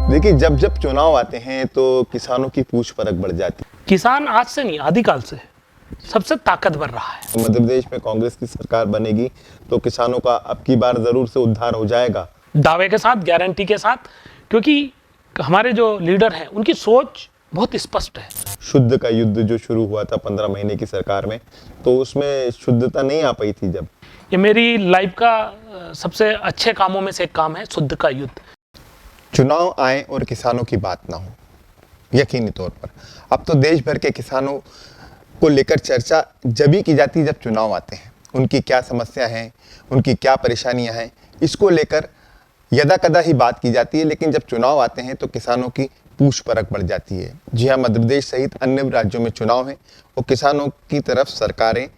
देखिए, जब जब चुनाव आते हैं तो किसानों की पूछ परख बढ़ जाती है। किसान आज से नहीं, आदिकाल से सबसे ताकतवर रहा है। मध्य प्रदेश में कांग्रेस की सरकार बनेगी तो किसानों का अब की बार जरूर से उद्धार हो जाएगा, दावे के साथ, गारंटी के साथ, क्योंकि हमारे जो लीडर हैं उनकी सोच बहुत स्पष्ट है। शुद्ध का युद्ध जो शुरू हुआ था 15 महीने की सरकार में, तो उसमें शुद्धता नहीं आ पाई थी। जब ये मेरी लाइफ का सबसे अच्छे कामों में से एक काम है, शुद्ध का युद्ध। चुनाव आए और किसानों की बात ना हो, यकीनी तौर पर अब तो देश भर के किसानों को लेकर चर्चा जब ही की जाती है जब चुनाव आते हैं। उनकी क्या समस्या है, उनकी क्या परेशानियां हैं, इसको लेकर यदा कदा ही बात की जाती है। लेकिन जब चुनाव आते हैं तो किसानों की पूछ परख बढ़ जाती है। जी हाँ, मध्य प्रदेश सहित अन्य राज्यों में चुनाव हैं और किसानों की तरफ सरकारें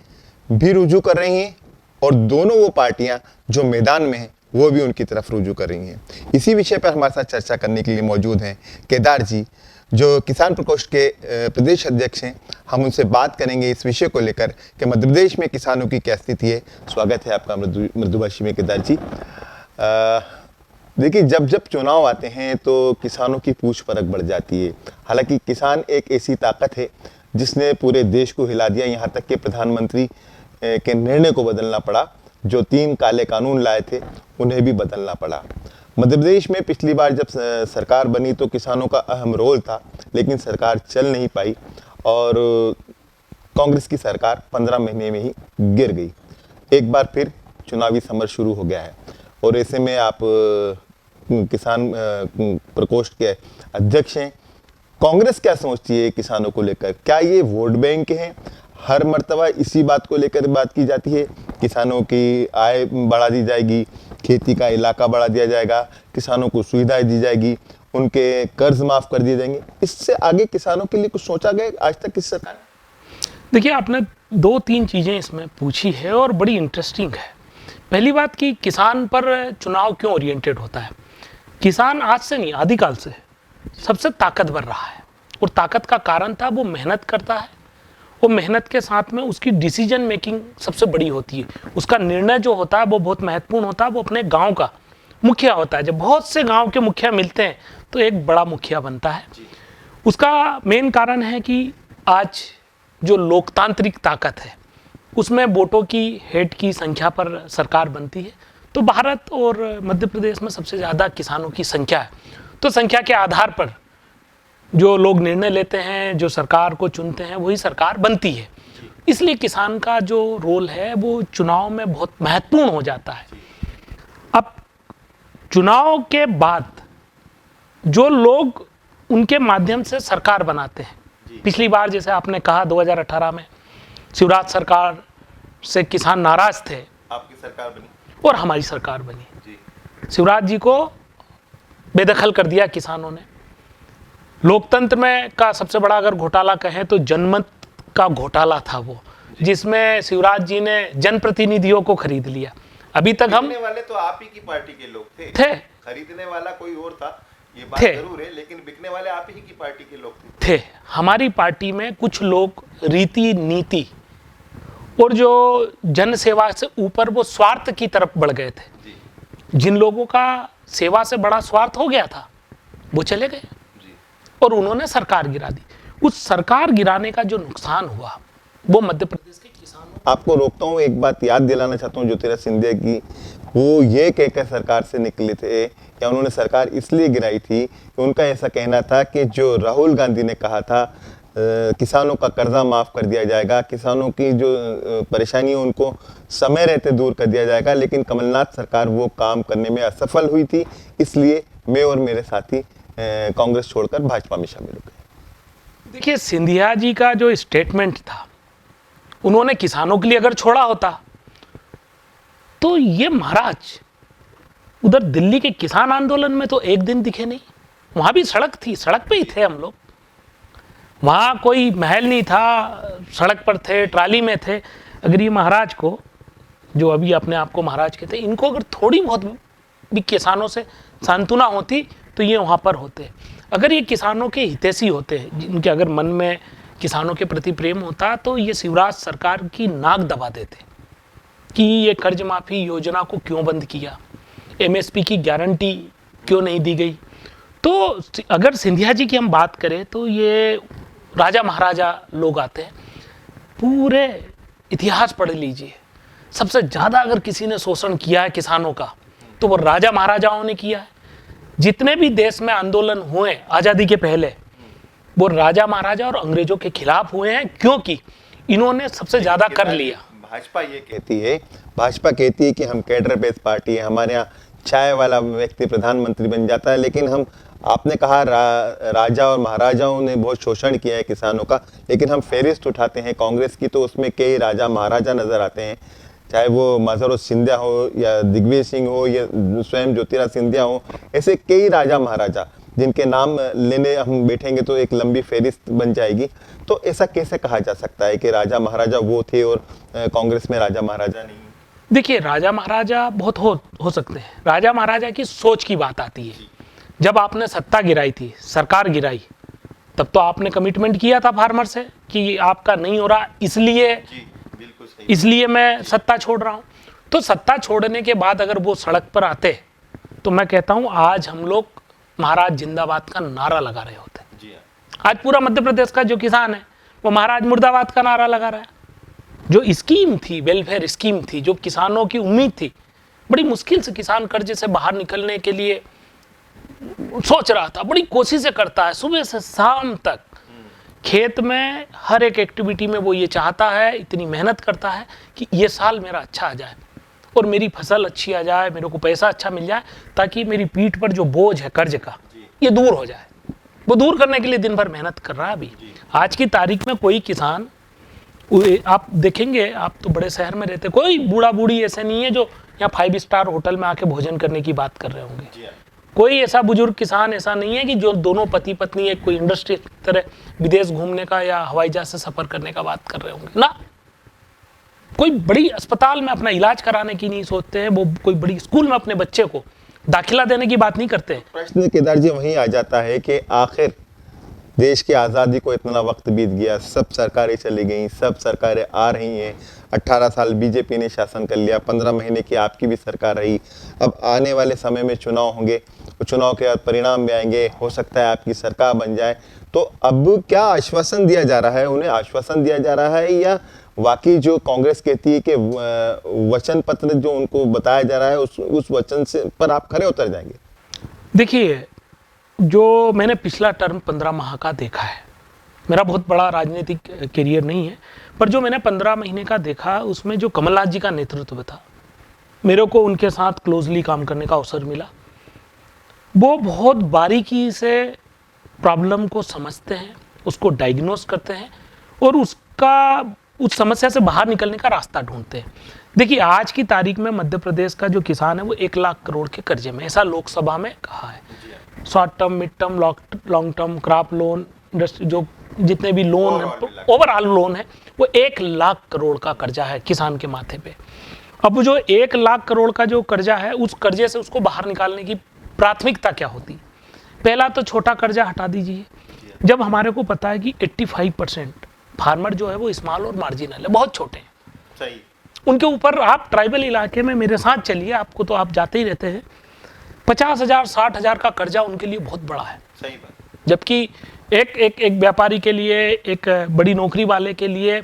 भी रुजू कर रही हैं और दोनों वो पार्टियां जो मैदान में हैं वो भी उनकी तरफ रुजू कर रही हैं। इसी विषय पर हमारे साथ चर्चा करने के लिए मौजूद हैं केदार जी, जो किसान प्रकोष्ठ के प्रदेश अध्यक्ष हैं। हम उनसे बात करेंगे इस विषय को लेकर कि मध्य प्रदेश में किसानों की क्या स्थिति है। स्वागत है आपका मृदुभाषी में केदार जी। देखिए, जब जब चुनाव आते हैं तो किसानों की पूछ परख बढ़ जाती है। हालांकि किसान एक ऐसी ताकत है जिसने पूरे देश को हिला दिया, यहाँ तक कि प्रधानमंत्री के निर्णय को बदलना पड़ा। जो 3 काले कानून लाए थे उन्हें भी बदलना पड़ा। मध्य प्रदेश में पिछली बार जब सरकार बनी तो किसानों का अहम रोल था, लेकिन सरकार चल नहीं पाई और कांग्रेस की सरकार 15 महीने में ही गिर गई। एक बार फिर चुनावी समर शुरू हो गया है और ऐसे में आप किसान प्रकोष्ठ के अध्यक्ष हैं। कांग्रेस क्या सोचती है किसानों को लेकर? क्या ये वोट बैंक हैं? हर मर्तबा इसी बात को लेकर बात की जाती है, किसानों की आय बढ़ा दी जाएगी, खेती का इलाका बढ़ा दिया जाएगा, किसानों को सुविधाएं दी जाएगी, उनके कर्ज माफ कर दिए जाएंगे। इससे आगे किसानों के लिए कुछ सोचा गया आज तक किस सरकार? देखिए, आपने 2-3 चीज़ें इसमें पूछी है और बड़ी इंटरेस्टिंग है। पहली बात कि किसान पर चुनाव क्यों ओरिएंटेड होता है। किसान आज से नहीं, आदिकाल से सबसे ताकतवर रहा है और ताकत का कारण था वो मेहनत करता है। वो मेहनत के साथ में उसकी डिसीजन मेकिंग सबसे बड़ी होती है। उसका निर्णय जो होता है वो बहुत महत्वपूर्ण होता है। वो अपने गांव का मुखिया होता है। जब बहुत से गांव के मुखिया मिलते हैं तो एक बड़ा मुखिया बनता है। उसका मेन कारण है कि आज जो लोकतांत्रिक ताकत है उसमें वोटों की हेड की संख्या पर सरकार बनती है। तो भारत और मध्य प्रदेश में सबसे ज़्यादा किसानों की संख्या है। तो संख्या के आधार पर जो लोग निर्णय लेते हैं, जो सरकार को चुनते हैं, वही सरकार बनती है। इसलिए किसान का जो रोल है वो चुनाव में बहुत महत्वपूर्ण हो जाता है। अब चुनाव के बाद जो लोग उनके माध्यम से सरकार बनाते हैं, पिछली बार जैसे आपने कहा 2018 में शिवराज सरकार से किसान नाराज थे, आपकी सरकार बनी और हमारी सरकार बनी। शिवराज जी को बेदखल कर दिया किसानों ने। लोकतंत्र में का सबसे बड़ा अगर घोटाला कहें तो जनमत का घोटाला था वो, जिसमें शिवराज जी ने जनप्रतिनिधियों को खरीद लिया। अभी तक हम वाले तो आप ही की पार्टी के लोग थे, खरीदने वाला कोई और था, ये बात थे। जरूर है, लेकिन बिकने वाले आप ही की पार्टी के लोग थे। हमारी पार्टी में कुछ लोग रीति नीति और जो जन सेवा से ऊपर वो स्वार्थ की तरफ बढ़ गए थे। जिन लोगों का सेवा से बड़ा स्वार्थ हो गया था वो चले गए और उन्होंने सरकार गिरा दी। उस सरकार गिराने का जो नुकसान हुआ वो मध्य प्रदेश के किसानों। आपको रोकता हूँ, एक बात याद दिलाना चाहता हूँ ज्योतिरादित्य सिंधिया की। वो ये कहकर सरकार से निकले थे या उन्होंने सरकार इसलिए गिराई थी कि उनका ऐसा कहना था कि जो राहुल गांधी ने कहा था किसानों का कर्जा माफ कर दिया जाएगा, किसानों की जो परेशानी है उनको समय रहते दूर कर दिया जाएगा, लेकिन कमलनाथ सरकार वो काम करने में असफल हुई थी। इसलिए मैं और मेरे साथी कांग्रेस छोड़कर भाजपा में शामिल हो गए। देखिए, सिंधिया जी का जो स्टेटमेंट था, उन्होंने किसानों के लिए अगर छोड़ा होता तो ये महाराज उधर दिल्ली के किसान आंदोलन में तो एक दिन दिखे नहीं। वहां भी सड़क थी, सड़क पे ही थे हम लोग। वहां कोई महल नहीं था, सड़क पर थे, ट्राली में थे। अगर ये महाराज को, जो अभी अपने आप को महाराज कहते, इनको अगर थोड़ी बहुत भी किसानों से सांत्वना होती तो ये वहाँ पर होते। अगर ये किसानों के हितैषी होते, जिनके अगर मन में किसानों के प्रति प्रेम होता, तो ये शिवराज सरकार की नाक दबा देते कि ये कर्ज माफी योजना को क्यों बंद किया, एमएसपी की गारंटी क्यों नहीं दी गई। तो अगर सिंधिया जी की हम बात करें तो ये राजा महाराजा लोग आते हैं, पूरे इतिहास पढ़ लीजिए, सबसे ज़्यादा अगर किसी ने शोषण किया है किसानों का तो वो राजा महाराजाओं ने किया है। जितने भी देश में आंदोलन हुए आज़ादी के पहले वो राजा महाराजा और अंग्रेजों के खिलाफ हुए हैं, क्योंकि इन्होंने सबसे ज़्यादा कर लिया। भाजपा कहती है कि हम कैडर बेस्ड पार्टी है, हमारे यहाँ चाय वाला व्यक्ति प्रधानमंत्री बन जाता है, लेकिन आपने कहा राजा और महाराजाओं ने बहुत शोषण किया है किसानों का, लेकिन हम फेरिस्त उठाते हैं कांग्रेस की तो उसमें कई राजा महाराजा नजर आते हैं, चाहे वो माधवराव सिंधिया हो या दिग्विजय सिंह हो या स्वयं ज्योतिराज सिंधिया हो, ऐसे कई राजा महाराजा जिनके नाम लेने हम बैठेंगे तो एक लंबी फेरिस्त बन जाएगी। तो ऐसा कैसे कहा जा सकता है कि राजा महाराजा वो थे और कांग्रेस में राजा महाराजा नहीं? देखिए, राजा महाराजा बहुत हो सकते हैं, राजा महाराजा की सोच की बात आती है। जब आपने सत्ता गिराई थी, सरकार गिराई, तब तो आपने कमिटमेंट किया था फार्मर से कि आपका नहीं हो रहा, इसलिए मैं सत्ता छोड़ रहा हूं। तो सत्ता छोड़ने के बाद अगर वो सड़क पर आते तो मैं कहता हूं आज हम लोग महाराज जिंदाबाद का नारा लगा रहे होते। आज पूरा मध्य प्रदेश का जो किसान है वो महाराज मुर्दाबाद का नारा लगा रहा है। जो स्कीम थी, वेलफेयर स्कीम थी, जो किसानों की उम्मीद थी, बड़ी मुश्किल से किसान कर्जे से बाहर निकलने के लिए सोच रहा था, बड़ी कोशिशें करता है, सुबह से शाम तक खेत में हर एक एक्टिविटी में वो ये चाहता है, इतनी मेहनत करता है कि ये साल मेरा अच्छा आ जाए और मेरी फसल अच्छी आ जाए, मेरे को पैसा अच्छा मिल जाए, ताकि मेरी पीठ पर जो बोझ है कर्ज का ये दूर हो जाए। वो दूर करने के लिए दिन भर मेहनत कर रहा है। अभी आज की तारीख में कोई किसान, आप देखेंगे, आप तो बड़े शहर में रहते, कोई बूढ़ा बूढ़ी ऐसे नहीं है जो यहाँ 5 स्टार होटल में आके भोजन करने की बात कर रहे होंगे। कोई ऐसा बुजुर्ग किसान ऐसा नहीं है कि जो दोनों पति पत्नी एक कोई इंडस्ट्री की तरह विदेश घूमने का या हवाई जहाज से सफर करने का बात कर रहे होंगे ना। कोई बड़ी अस्पताल में अपना इलाज कराने की नहीं सोचते हैं, वो कोई बड़ी स्कूल में अपने बच्चे को दाखिला देने की बात नहीं करते हैं। प्रश्न केदार जी वहीं आ जाता है कि आखिर देश की आज़ादी को इतना वक्त बीत गया, सब सरकारें चली गई, सब सरकारें आ रही हैं, 18 साल बीजेपी ने शासन कर लिया, 15 महीने की आपकी भी सरकार रही, अब आने वाले समय में चुनाव होंगे, तो चुनाव के बाद परिणाम भी आएंगे, हो सकता है आपकी सरकार बन जाए। तो अब क्या आश्वासन दिया जा रहा है, उन्हें आश्वासन दिया जा रहा है, या वाकई जो कांग्रेस कहती है कि वचन पत्र जो उनको बताया जा रहा है उस वचन से पर आप खरे उतर जाएंगे? देखिए, जो मैंने पिछला टर्म 15 माह का देखा है, मेरा बहुत बड़ा राजनीतिक करियर नहीं है, पर जो मैंने 15 महीने का देखा उसमें जो कमलनाथ जी का नेतृत्व था, मेरे को उनके साथ क्लोजली काम करने का अवसर मिला। वो बहुत बारीकी से प्रॉब्लम को समझते हैं, उसको डायग्नोस करते हैं और उस समस्या से बाहर निकलने का रास्ता ढूंढते हैं। देखिए, आज की तारीख में मध्य प्रदेश का जो किसान है वो 1 लाख करोड़ के कर्जे में, ऐसा लोकसभा में कहा है। Short term, mid term, long term, crop loan, industry, जो जितने भी लोन है, ओवरऑल लोन है, वो 1 लाख करोड़ का कर्जा है किसान के माथे पे। अब जो 1 लाख करोड़ का जो कर्जा है, उस कर्जे से उसको बाहर निकालने की प्राथमिकता क्या होती? पहला तो छोटा कर्जा हटा दीजिए। जब हमारे को पता है कि 85% फार्मर जो है वो स्मॉल और मार्जिनल है, बहुत छोटे हैं, सही, उनके ऊपर आप ट्राइबल इलाके में मेरे साथ चलिए, आपको तो आप जाते ही रहते हैं, 50,000 60,000 का कर्जा उनके लिए बहुत बड़ा है। सही बात। जबकि एक व्यापारी के लिए, एक बड़ी नौकरी वाले के लिए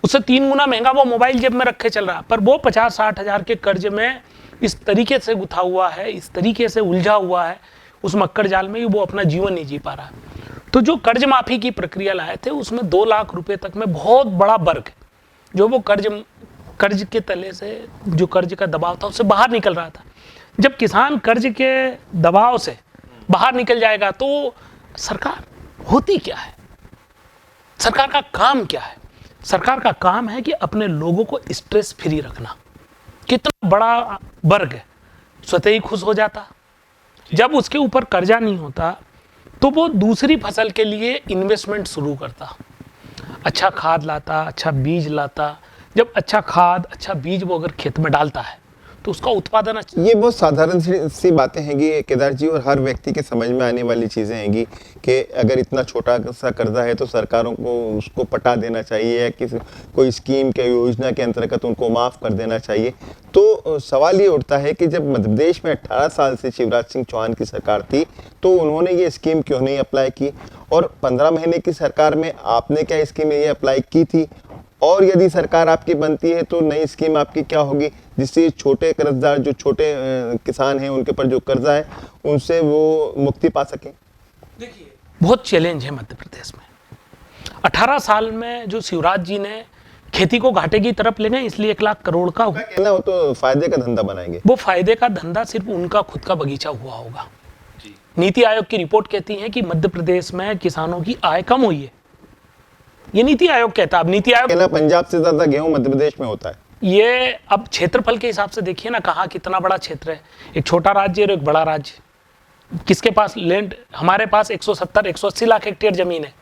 उससे 3 गुना महंगा वो मोबाइल जेब में रखे चल रहा है, पर वो 50-60,000 के कर्ज में इस तरीके से गुथा हुआ है, इस तरीके से उलझा हुआ है उस मक्कड़ जाल में, वो अपना जीवन नहीं जी पा रहा है। तो जो कर्ज माफी की प्रक्रिया लाए थे उसमें 2 लाख रुपए तक में बहुत बड़ा वर्ग जो वो कर्ज के तले से, जो कर्ज का दबाव था उससे बाहर निकल रहा था। जब किसान कर्ज के दबाव से बाहर निकल जाएगा तो सरकार होती क्या है? सरकार का काम क्या है? सरकार का काम है कि अपने लोगों को स्ट्रेस फ्री रखना। कितना बड़ा वर्ग है स्वतः ही खुश हो जाता। जब उसके ऊपर कर्जा नहीं होता तो वो दूसरी फसल के लिए इन्वेस्टमेंट शुरू करता, अच्छा खाद लाता, अच्छा बीज लाता। जब अच्छा खाद, अच्छा बीज वो अगर खेत में डालता है तो उसका उत्पादन ये बहुत साधारण सी बातें हैंगी केदार जी, और हर व्यक्ति के समझ में आने वाली चीज़ें हैंगी कि अगर इतना छोटा सा कर्जा है तो सरकारों को उसको पटा देना चाहिए या किसी कोई स्कीम के योजना के अंतर्गत उनको माफ़ कर देना चाहिए। तो सवाल ये उठता है कि जब मध्य प्रदेश में 18 साल से शिवराज सिंह चौहान की सरकार थी तो उन्होंने ये स्कीम क्यों नहीं अप्लाई की, और 15 महीने की सरकार में आपने क्या स्कीम ये अप्लाई की थी, और यदि सरकार आपकी बनती है तो नई स्कीम आपकी क्या होगी जिससे छोटे कर्जदार जो छोटे किसान हैं उनके ऊपर जो कर्जा है उनसे वो मुक्ति पा सकें। देखिए बहुत चैलेंज है मध्य प्रदेश में। 18 साल में जो शिवराज जी ने खेती को घाटे की तरफ ले गए, इसलिए 1 लाख करोड़ का कहना हो तो फायदे का धंधा बनाएंगे। वो फायदे का धंधा सिर्फ उनका खुद का बगीचा हुआ होगा। नीति आयोग की रिपोर्ट कहती है कि मध्य प्रदेश में किसानों की आय कम हुई है, ये नीति आयोग कहता है। अब नीति आयोग कहना पंजाब से ज्यादा गेहूं मध्य प्रदेश में होता है। ये अब क्षेत्रफल के हिसाब से देखिए ना, कहाँ कितना बड़ा क्षेत्र है, एक छोटा राज्य और एक बड़ा राज्य। किसके पास लैंड, हमारे पास 170-180 लाख हेक्टेयर जमीन है।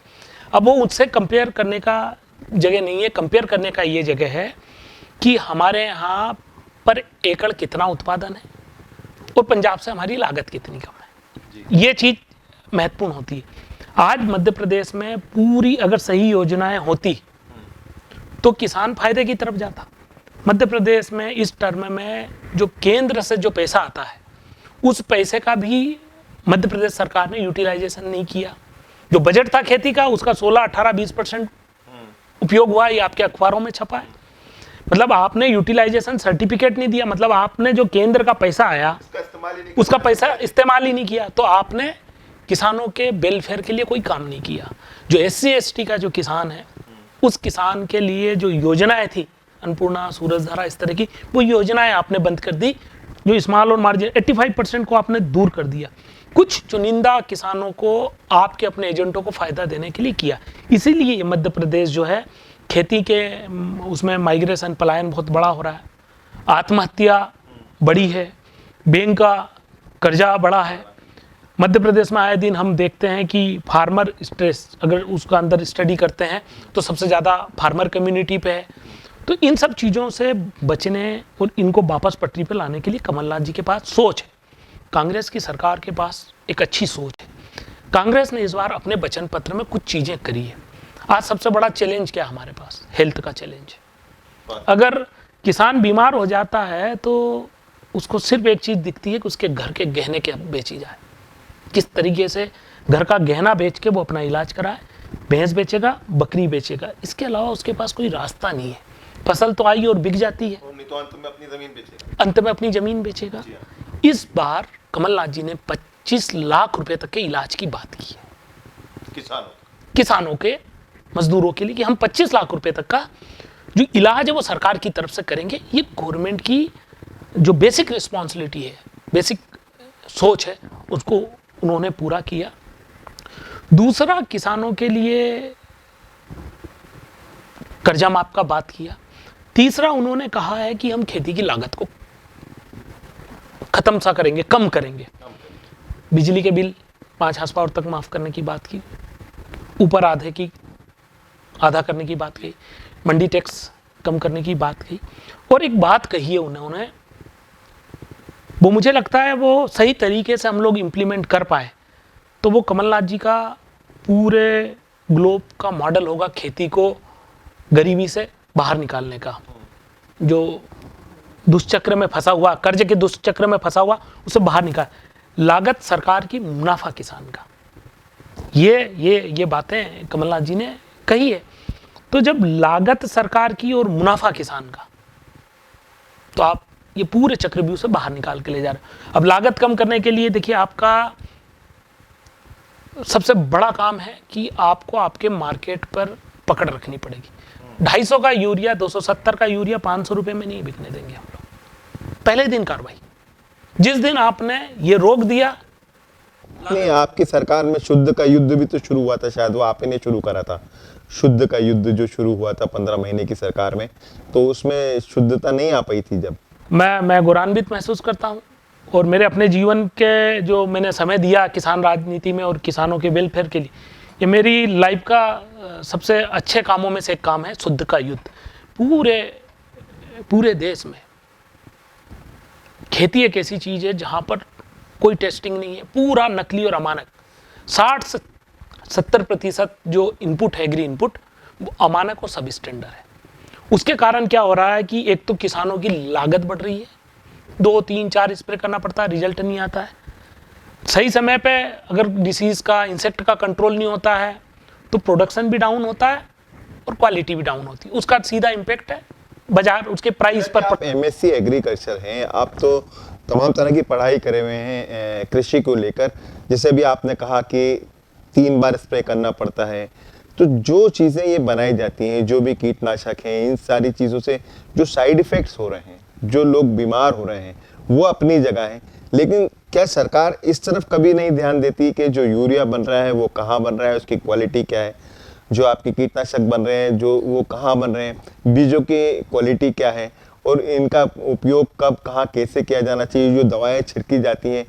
अब वो उससे कंपेयर करने का जगह नहीं है। कंपेयर करने का ये जगह है कि हमारे यहाँ पर एकड़ कितना उत्पादन है और पंजाब से हमारी लागत कितनी कम है, ये चीज़ महत्वपूर्ण होती है। आज मध्य प्रदेश में पूरी अगर सही योजनाएं होती तो किसान फायदे की तरफ जाता। मध्य प्रदेश में इस टर्म में जो केंद्र से जो पैसा आता है उस पैसे का भी मध्य प्रदेश सरकार ने यूटिलाइजेशन नहीं किया। जो बजट था खेती का उसका 16, 18, 20% उपयोग हुआ, ये आपके अखबारों में छपा है। मतलब आपने यूटिलाइजेशन सर्टिफिकेट नहीं दिया, मतलब आपने जो केंद्र का पैसा आया उसका पैसा इस्तेमाल ही नहीं किया। तो आपने किसानों के वेलफेयर के लिए कोई काम नहीं किया। जो SC ST का जो किसान है उस किसान के लिए जो योजनाएं थी, अन्नपूर्णा, सूरजधारा, इस तरह की वो योजनाएं आपने बंद कर दी। जो स्मॉल और मार्जिन 85% को आपने दूर कर दिया। कुछ चुनिंदा किसानों को आपके अपने एजेंटों को फायदा देने के लिए किया। इसीलिए मध्य प्रदेश जो है खेती के उसमें माइग्रेशन, पलायन बहुत बड़ा हो रहा है, आत्महत्या बड़ी है, बैंक का कर्जा बड़ा है। मध्य प्रदेश में आए दिन हम देखते हैं कि फार्मर स्ट्रेस, अगर उसका अंदर स्टडी करते हैं तो सबसे ज़्यादा फार्मर कम्युनिटी पे है। तो इन सब चीज़ों से बचने और इनको वापस पटरी पे लाने के लिए कमलनाथ जी के पास सोच है, कांग्रेस की सरकार के पास एक अच्छी सोच है। कांग्रेस ने इस बार अपने वचन पत्र में कुछ चीज़ें करी है। आज सबसे बड़ा चैलेंज क्या है हमारे पास? हेल्थ का चैलेंज है। अगर किसान बीमार हो जाता है तो उसको सिर्फ एक चीज़ दिखती है कि उसके घर के गहने के बेची जाए, किस तरीके से घर का गहना बेच के वो अपना इलाज कराए। भैंस बेचेगा, बकरी बेचेगा, इसके अलावा उसके पास कोई रास्ता नहीं है। फसल तो आई और बिक जाती है, नहीं तो अंत में अपनी जमीन बेचेगा। अंत में अपनी जमीन बेचेगा। इस बार कमलनाथ जी ने 25 लाख रुपए तक के इलाज की बात की है किसानों के, मजदूरों के लिए, कि हम 25 लाख रुपए तक का जो इलाज है वो सरकार की तरफ से करेंगे। ये गवर्नमेंट की जो बेसिक रिस्पॉन्सिबिलिटी है, बेसिक सोच है, उसको उन्होंने पूरा किया। दूसरा, किसानों के लिए कर्जा माफ का बात किया। तीसरा, उन्होंने कहा है कि हम खेती की लागत को खत्म सा करेंगे, कम करेंगे। बिजली के बिल 5 हार्स पावर तक माफ करने की बात की, ऊपर आधा करने की बात की, मंडी टैक्स कम करने की बात की। और एक बात कही है उन्होंने, वो मुझे लगता है वो सही तरीके से हम लोग इम्प्लीमेंट कर पाए तो वो कमलनाथ जी का पूरे ग्लोब का मॉडल होगा खेती को गरीबी से बाहर निकालने का। जो दुष्चक्र में फंसा हुआ, कर्ज के दुष्चक्र में फंसा हुआ, उसे बाहर निकाल, लागत सरकार की, मुनाफा किसान का। ये बातें कमलनाथ जी ने कही है। तो जब लागत सरकार की और मुनाफा किसान का, तो आप ये पूरे चक्रव्यूह से बाहर निकाल के ले जा रहे हैं। अब लागत कम करने के लिए देखिए, आपका सबसे बड़ा काम है कि आपको आपके मार्केट पर पकड़ रखनी पड़ेगी। 250 का यूरिया, 270 का यूरिया 500 रुपए में नहीं बिकने देंगे हम लोग। पहले दिन कार्रवाई, जिस दिन आपने ये रोक दिया। नहीं, आपकी सरकार में शुद्ध का युद्ध भी तो शुरू हुआ था, शायद वो आप ही ने शुरू करा था। शुद्ध का युद्ध जो शुरू हुआ था 15 महीने की सरकार में, तो उसमें शुद्धता नहीं आ पाई थी। जब मैं गौरवान्वित महसूस करता हूँ, और मेरे अपने जीवन के जो मैंने समय दिया किसान राजनीति में और किसानों के वेलफेयर के लिए, ये मेरी लाइफ का सबसे अच्छे कामों में से एक काम है। शुद्ध का युद्ध पूरे देश में खेती एक ऐसी चीज़ है जहाँ पर कोई टेस्टिंग नहीं है, पूरा नकली और अमानक। 60-70% जो इनपुट है, एग्री इनपुट, वो अमानक और सब स्टैंडर्ड है। उसके कारण क्या हो रहा है कि एक तो किसानों की लागत बढ़ रही है, 2-3-4 स्प्रे करना पड़ता है, रिजल्ट नहीं आता है। सही समय पे अगर डिसीज़ का, इंसेक्ट का कंट्रोल नहीं होता है तो प्रोडक्शन भी डाउन होता है और क्वालिटी भी डाउन होती है। उसका सीधा इम्पेक्ट है बाजार, उसके प्राइस पर। आप एमएससी एग्रीकल्चर हैं, आप तो तमाम तरह की पढ़ाई करे हुए हैं कृषि को लेकर। जैसे भी आपने कहा कि 3 बार स्प्रे करना पड़ता है, तो जो चीज़ें ये बनाई जाती हैं, जो भी कीटनाशक हैं, इन सारी चीज़ों से जो साइड इफ़ेक्ट्स हो रहे हैं, जो लोग बीमार हो रहे हैं, वो अपनी जगह है। लेकिन क्या सरकार इस तरफ कभी नहीं ध्यान देती कि जो यूरिया बन रहा है वो कहाँ बन रहा है, उसकी क्वालिटी क्या है, जो आपके कीटनाशक बन रहे हैं जो वो कहाँ बन रहे हैं, बीजों की क्वालिटी क्या है और इनका उपयोग कब कहाँ कैसे किया जाना चाहिए, जो दवाएं छिड़की जाती हैं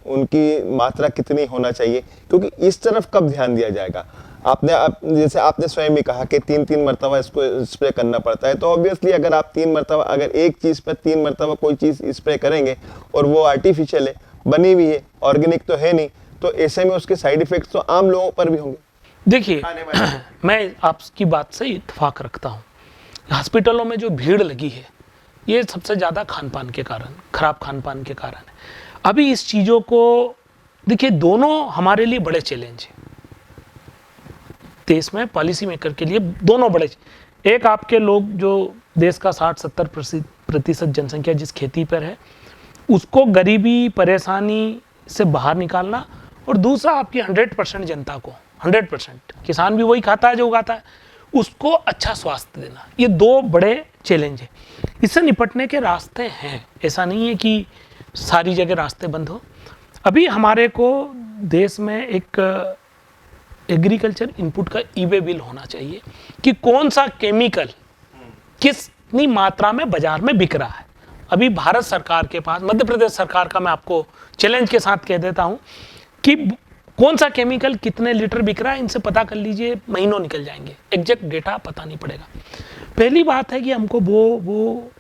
उनकी मात्रा कितनी होना चाहिए, क्योंकि इस तरफ कब ध्यान दिया जाएगा। जैसे आपने स्वयं ही कहा कि 3-3 मरतबा इसको स्प्रे करना पड़ता है, तो ऑब्वियसली अगर आप 3 मरतबा, अगर एक चीज़ पर 3 मरतबा कोई चीज़ स्प्रे करेंगे और वो आर्टिफिशियल है, बनी हुई है, ऑर्गेनिक तो है नहीं, तो ऐसे में उसके साइड इफेक्ट्स तो आम लोगों पर भी होंगे। देखिए मैं आपकी बात से इत्तेफाक रखता हूँ। हॉस्पिटलों में जो भीड़ लगी है ये सबसे ज़्यादा खान पान के कारण, खराब खान पान के कारण है। अभी इस चीज़ों को देखिए, दोनों हमारे लिए बड़े चैलेंज हैं देश में, पॉलिसी मेकर के लिए दोनों बड़े। एक आपके लोग जो देश का 60-70% जनसंख्या जिस खेती पर है उसको गरीबी परेशानी से बाहर निकालना, और दूसरा आपकी 100% जनता को, 100% किसान भी वही खाता है जो उगाता है, उसको अच्छा स्वास्थ्य देना। ये दो बड़े चैलेंज हैं। इससे निपटने के रास्ते हैं, ऐसा नहीं है कि सारी जगह रास्ते बंद हो। अभी हमारे को देश में एक एग्रीकल्चर इनपुट का ई-वे बिल होना चाहिए कि कौन सा केमिकल कितनी मात्रा में बाजार में बिक रहा है। अभी भारत सरकार के पास, मध्य प्रदेश सरकार का मैं आपको चैलेंज के साथ कह देता हूं कि कौन सा केमिकल कितने लीटर बिक रहा है, इनसे पता कर लीजिए, महीनों निकल जाएंगे, एग्जैक्ट डेटा पता नहीं पड़ेगा। पहली बात है कि हमको वो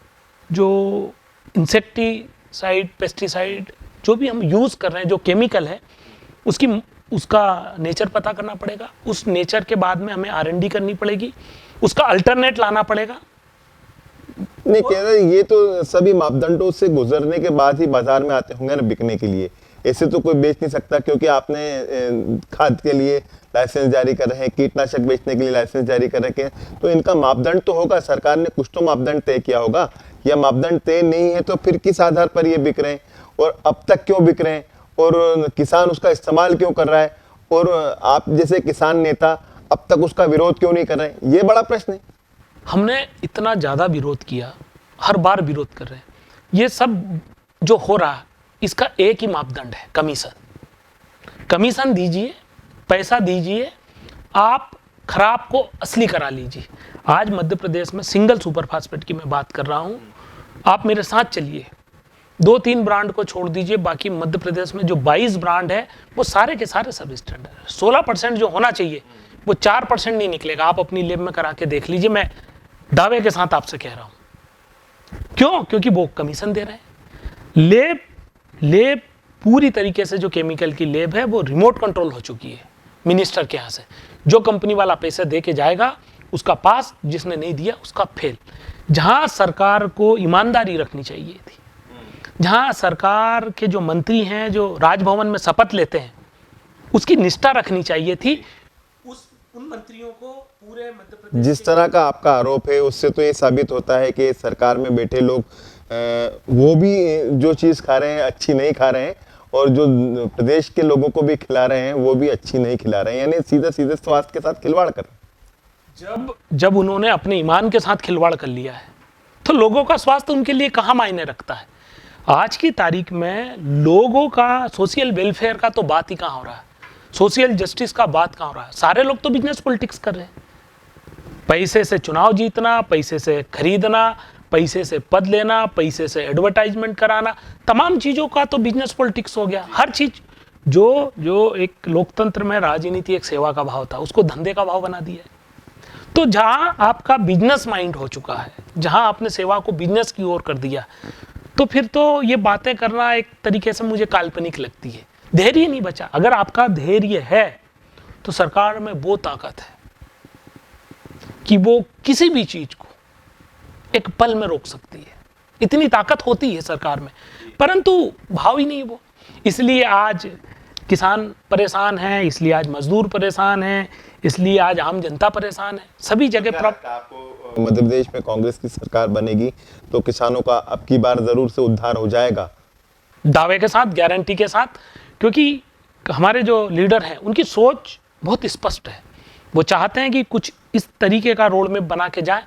जो इंसेक्टिसाइड, पेस्टिसाइड जो भी हम यूज़ कर रहे हैं, जो केमिकल है उसका नेचर पता करना पड़ेगा। उस नेचर के बाद में हमें R&D करनी पड़ेगी, उसका अल्टरनेट लाना पड़ेगा। नहीं कह रहे, ये तो सभी मापदंडों से गुजरने के बाद ही बाजार में आते होंगे ना बिकने के लिए। ऐसे तो कोई बेच नहीं सकता, क्योंकि आपने खाद के लिए लाइसेंस जारी कर रहे हैं, कीटनाशक बेचने के लिए लाइसेंस जारी कर रखे हैं, तो इनका मापदंड तो होगा, सरकार ने कुछ तो मापदंड तय किया होगा। या मापदंड तय नहीं है तो फिर किस आधार पर ये बिक रहे हैं, और अब तक क्यों बिक रहे हैं, और किसान उसका इस्तेमाल क्यों कर रहा है, और आप जैसे किसान नेता अब तक उसका विरोध क्यों नहीं कर रहे हैं, ये बड़ा प्रश्न है। हमने इतना ज़्यादा विरोध किया, हर बार विरोध कर रहे हैं। ये सब जो हो रहा है इसका एक ही मापदंड है, कमीशन। कमीशन दीजिए, पैसा दीजिए, आप खराब को असली करा लीजिए। आज मध्य प्रदेश में सिंगल सुपर फास्फेट की मैं बात कर रहा हूँ, आप मेरे साथ चलिए, 2-3 ब्रांड को छोड़ दीजिए, बाकी मध्य प्रदेश में जो 22 ब्रांड है वो सारे के सारे सब स्टैंडर्ड है। 16% जो होना चाहिए वो 4% नहीं निकलेगा। आप अपनी लैब में करा के देख लीजिए, मैं दावे के साथ आपसे कह रहा हूं। क्यों? क्योंकि वो कमीशन दे रहे हैं। लेब पूरी तरीके से, जो केमिकल की लेब है वो रिमोट कंट्रोल हो चुकी है मिनिस्टर के यहाँ से। जो कंपनी वाला पैसे दे के जाएगा उसका पास, जिसने नहीं दिया उसका फेल। जहां सरकार को ईमानदारी रखनी चाहिए थी, जहां सरकार के जो मंत्री हैं जो राजभवन में शपथ लेते हैं उसकी निष्ठा रखनी चाहिए थी। उन मंत्रियों को पूरे मध्य प्रदेश, जिस तरह का आपका आरोप है उससे तो ये साबित होता है कि सरकार में बैठे लोग वो भी जो चीज़ खा रहे हैं अच्छी नहीं खा रहे हैं, और जो प्रदेश के लोगों को भी खिला रहे हैं वो भी अच्छी नहीं खिला रहे हैं, यानी सीधे सीधे स्वास्थ्य के साथ खिलवाड़ कर रहे हैं। जब उन्होंने अपने ईमान के साथ खिलवाड़ कर लिया है तो लोगों का स्वास्थ्य उनके लिए कहाँ मायने रखता है। आज की तारीख में लोगों का सोशल वेलफेयर का तो बात ही कहाँ हो रहा है, सोशल जस्टिस का बात कहाँ हो रहा है। सारे लोग तो बिजनेस पॉलिटिक्स कर रहे हैं, पैसे से चुनाव जीतना, पैसे से खरीदना, पैसे से पद लेना, पैसे से एडवर्टाइजमेंट कराना, तमाम चीज़ों का तो बिजनेस पॉलिटिक्स हो गया। हर चीज़ जो एक लोकतंत्र में राजनीति एक सेवा का भाव था उसको धंधे का भाव बना दिया है। तो जहाँ आपका बिजनेस माइंड हो चुका है, जहाँ आपने सेवा को बिजनेस की ओर कर दिया, तो फिर तो ये बातें करना एक तरीके से मुझे काल्पनिक लगती है। धैर्य नहीं बचा। अगर आपका धैर्य है तो सरकार में वो ताकत है कि वो किसी भी चीज को एक पल में रोक सकती है। इतनी ताकत होती है सरकार में, परंतु भाव ही नहीं वो। इसलिए आज किसान परेशान है, इसलिए आज मजदूर परेशान है, इसलिए आज आम जनता परेशान है। सभी जगह आपको मध्य प्रदेश में कांग्रेस की सरकार बनेगी तो किसानों का अब की बार जरूर से उद्धार हो जाएगा? दावे के साथ, गारंटी के साथ, क्योंकि हमारे जो लीडर हैं उनकी सोच बहुत स्पष्ट है। वो चाहते हैं कि कुछ इस तरीके का रोड मैप बना के जाए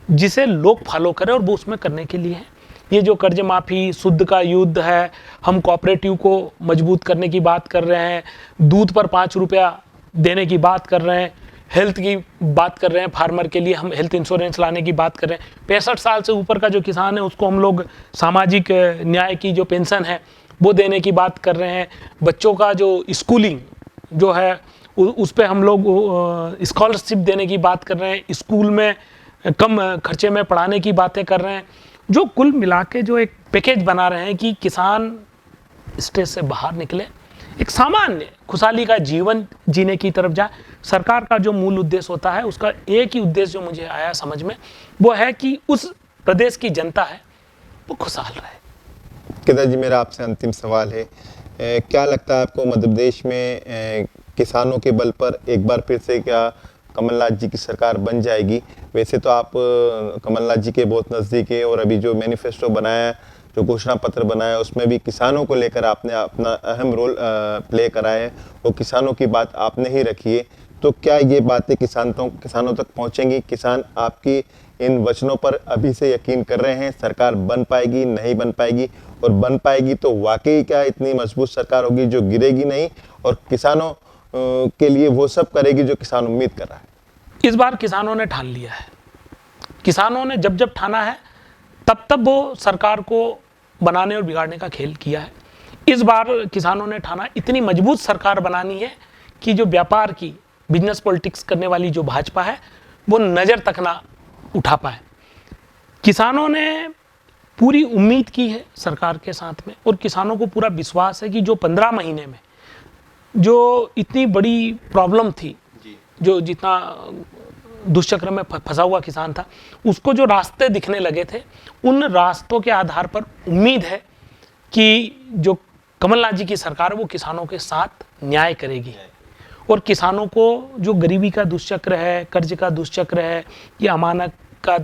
जिसे लोग फॉलो करें, और वो उसमें करने के लिए है। ये जो कर्ज माफ़ी, शुद्ध का युद्ध है, हम कोऑपरेटिव को मजबूत करने की बात कर रहे हैं, दूध पर 5 रुपया देने की बात कर रहे हैं, हेल्थ की बात कर रहे हैं, फार्मर के लिए हम हेल्थ इंश्योरेंस लाने की बात कर रहे हैं, 65 साल से ऊपर का जो किसान है उसको हम लोग सामाजिक न्याय की जो पेंशन है वो देने की बात कर रहे हैं, बच्चों का जो स्कूलिंग जो है उस पर हम लोग स्कॉलरशिप देने की बात कर रहे हैं, स्कूल में कम खर्चे में पढ़ाने की बातें कर रहे हैं। जो कुल मिला के जो एक पैकेज बना रहे हैं कि किसान स्ट्रेस से बाहर निकले, एक सामान्य खुशहाली का जीवन जीने की तरफ जाए। सरकार का जो मूल उद्देश्य होता है उसका एक ही उद्देश्य जो मुझे आया समझ में, वो है कि उस प्रदेश की जनता है वो खुशहाल रहे। केदार जी, मेरा आपसे अंतिम सवाल है, क्या लगता है आपको मध्य प्रदेश में किसानों के बल पर एक बार फिर से क्या कमलनाथ जी की सरकार बन जाएगी? वैसे तो आप कमलनाथ जी के बहुत नज़दीक है और अभी जो मैनिफेस्टो बनाया, जो घोषणा पत्र बनाया, उसमें भी किसानों को लेकर आपने अपना अहम रोल प्ले करा है, वो किसानों की बात आपने ही रखी है। तो क्या ये बातें किसानों तक पहुंचेंगी? किसान आपकी इन वचनों पर अभी से यकीन कर रहे हैं सरकार बन पाएगी, नहीं बन पाएगी? और बन पाएगी तो वाकई क्या इतनी मजबूत सरकार होगी जो गिरेगी नहीं और किसानों के लिए वो सब करेगी जो किसान उम्मीद कर रहा है? इस बार किसानों ने ठान लिया है। किसानों ने जब जब ठाना है तब वो सरकार को बनाने और बिगाड़ने का खेल किया है। इस बार किसानों ने ठाना इतनी मजबूत सरकार बनानी है कि जो व्यापार की बिजनेस पॉलिटिक्स करने वाली जो भाजपा है वो नज़र तक ना उठा पाए। किसानों ने पूरी उम्मीद की है सरकार के साथ में, और किसानों को पूरा विश्वास है कि जो 15 महीने में जो इतनी बड़ी प्रॉब्लम थी, जो जितना दुष्चक्र में फंसा हुआ किसान था, उसको जो रास्ते दिखने लगे थे, उन रास्तों के आधार पर उम्मीद है कि जो कमलनाथ जी की सरकार है वो किसानों के साथ न्याय करेगी, और किसानों को जो गरीबी का दुष्चक्र है, कर्ज का दुष्चक्र है, या अमानत का,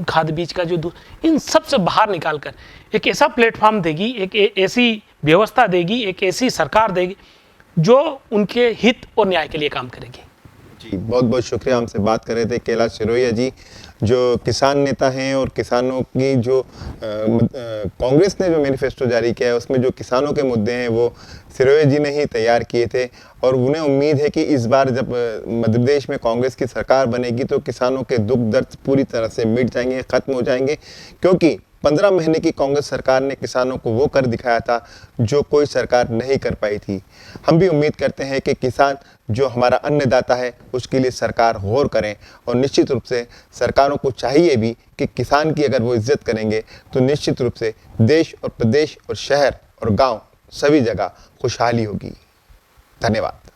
खाद बीज का जो इन सब से बाहर निकालकर एक ऐसा प्लेटफॉर्म देगी, एक ऐसी व्यवस्था देगी, एक ऐसी सरकार देगी जो उनके हित और न्याय के लिए काम करेगी। जी, बहुत बहुत शुक्रिया। हमसे बात कर रहे थे कैलाश सिरोहिया जी, जो किसान नेता हैं, और किसानों की जो कांग्रेस ने जो मैनिफेस्टो जारी किया है उसमें जो किसानों के मुद्दे हैं वो सिरोहिया जी ने ही तैयार किए थे, और उन्हें उम्मीद है कि इस बार जब मध्य प्रदेश में कांग्रेस की सरकार बनेगी तो किसानों के दुख दर्द पूरी तरह से मिट जाएंगे, ख़त्म हो जाएंगे, क्योंकि 15 महीने की कांग्रेस सरकार ने किसानों को वो कर दिखाया था जो कोई सरकार नहीं कर पाई थी। हम भी उम्मीद करते हैं कि किसान जो हमारा अन्नदाता है उसके लिए सरकार गौर करें, और निश्चित रूप से सरकारों को चाहिए भी कि किसान की अगर वो इज्जत करेंगे तो निश्चित रूप से देश और प्रदेश और शहर और गांव सभी जगह खुशहाली होगी। धन्यवाद।